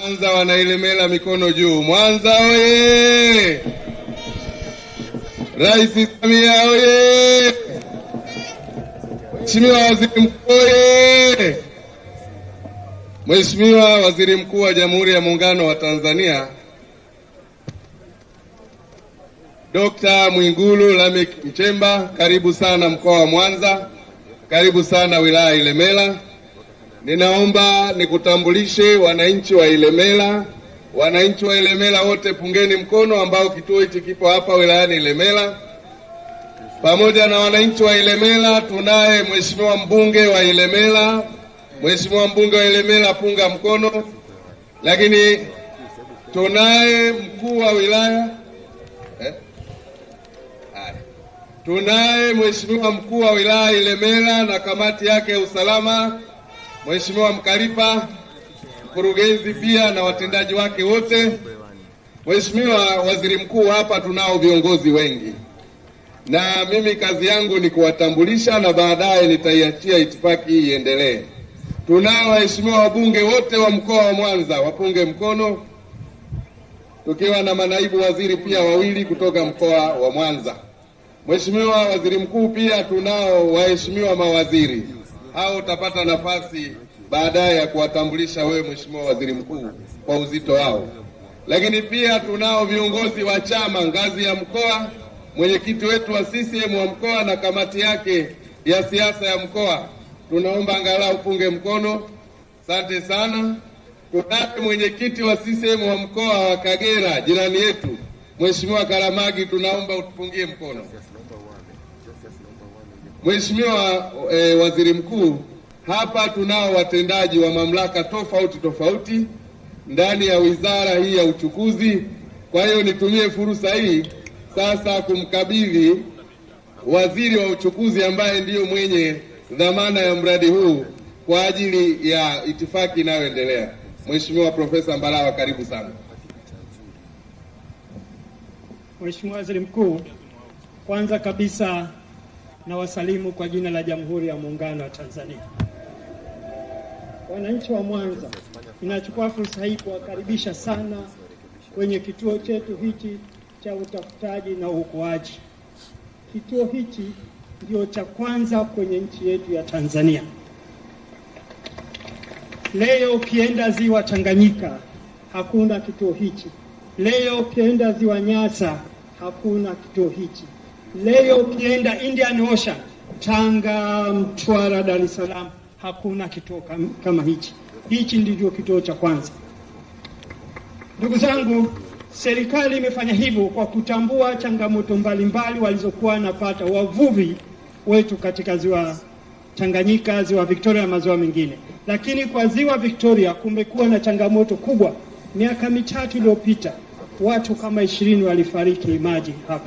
Mwanza wanailemela mikono juu. Mwanza oye! Rais Samia oye! Mheshimiwa Waziri Mkuu oye! Mheshimiwa Waziri Mkuu wa Jamhuri ya Muungano wa Tanzania Dr. Mwigulu Lameck Nchemba, karibu sana mkoa wa Mwanza, karibu sana wilaya Ilemela. Ninaomba nikutambulishe wananchi wa Ilemela. Wananchi wa Ilemela wote pungeni mkono ambao kituo hichi kipo hapa wilayani Ilemela. Pamoja na wananchi wa Ilemela tunaye Mheshimiwa mbunge wa Ilemela. Mheshimiwa mbunge wa Ilemela punga mkono. Lakini tunaye mkuu wa wilaya. Tunaye Mheshimiwa mkuu wa wilaya Ilemela na kamati yake ya usalama, Mheshimiwa Mkalipa, mkurugenzi pia na watendaji wake wote. Mheshimiwa Waziri Mkuu, hapa tunao viongozi wengi, na mimi kazi yangu ni kuwatambulisha na baadaye nitaiachia itifaki hii iendelee. Tunao waheshimiwa wabunge wote wa mkoa wa Mwanza, wapunge mkono, tukiwa na manaibu waziri pia wawili kutoka mkoa wa Mwanza. Mheshimiwa Waziri Mkuu, pia tunao waheshimiwa mawaziri. Hao utapata nafasi baadaye ya kuwatambulisha wewe Mheshimiwa Waziri Mkuu kwa uzito wao. Lakini pia tunao viongozi wa chama ngazi ya mkoa, mwenyekiti wetu wa CCM wa mkoa na kamati yake ya siasa ya mkoa. Tunaomba angalau punge mkono. Asante sana. Tunaye mwenyekiti wa CCM wa mkoa wa Kagera, jirani yetu, Mheshimiwa Karamagi, tunaomba utupungie mkono. Mheshimiwa Waziri Mkuu, hapa tunao watendaji wa mamlaka tofauti ndani ya wizara hii ya uchukuzi. Kwa hiyo nitumie fursa hii sasa kumkabidhi waziri wa uchukuzi ambaye ndiyo mwenye dhamana ya mradi huu kwa ajili ya itifaki inayoendelea. Mheshimiwa Profesa Mbarawa, karibu sana. Mheshimiwa Waziri Mkuu, kwanza kabisa na wasalimu kwa jina la Jamhuri ya Muungano wa Tanzania. Wananchi wa Mwanza, ninachukua fursa hii kuwakaribisha sana kwenye kituo chetu hichi cha utafutaji na uokoaji. Kituo hichi ndio cha kwanza kwenye nchi yetu ya Tanzania. Leo ukienda ziwa Tanganyika hakuna kituo hichi. Leo ukienda ziwa Nyasa hakuna kituo hichi. Leo ukienda Indian Ocean, Tanga, Mtwara, Dar es Salaam, hakuna kituo kama hichi. Hichi ndicho kituo cha kwanza. Ndugu zangu, serikali imefanya hivyo kwa kutambua changamoto mbalimbali walizokuwa wanapata wavuvi wetu katika ziwa Tanganyika, ziwa Victoria na maziwa mengine. Lakini kwa ziwa Victoria kumekuwa na changamoto kubwa. Miaka mitatu iliyopita watu kama 20 walifariki maji hapa.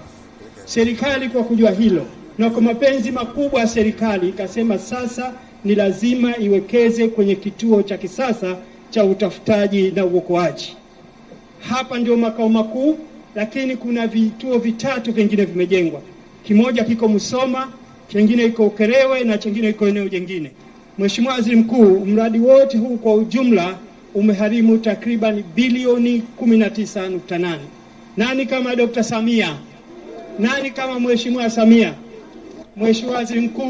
Serikali kwa kujua hilo na kwa mapenzi makubwa, serikali ikasema sasa ni lazima iwekeze kwenye kituo cha kisasa cha utafutaji na uokoaji. Hapa ndio makao makuu, lakini kuna vituo vitatu vingine vimejengwa. Kimoja kiko Musoma, kingine iko Ukerewe na kingine iko eneo jingine. Mheshimiwa Waziri Mkuu, mradi wote huu kwa ujumla umeharimu takriban bilioni 19.8. Nani kama Dr. Samia? Nani kama Mheshimiwa Samia? Mheshimiwa Waziri Mkuu,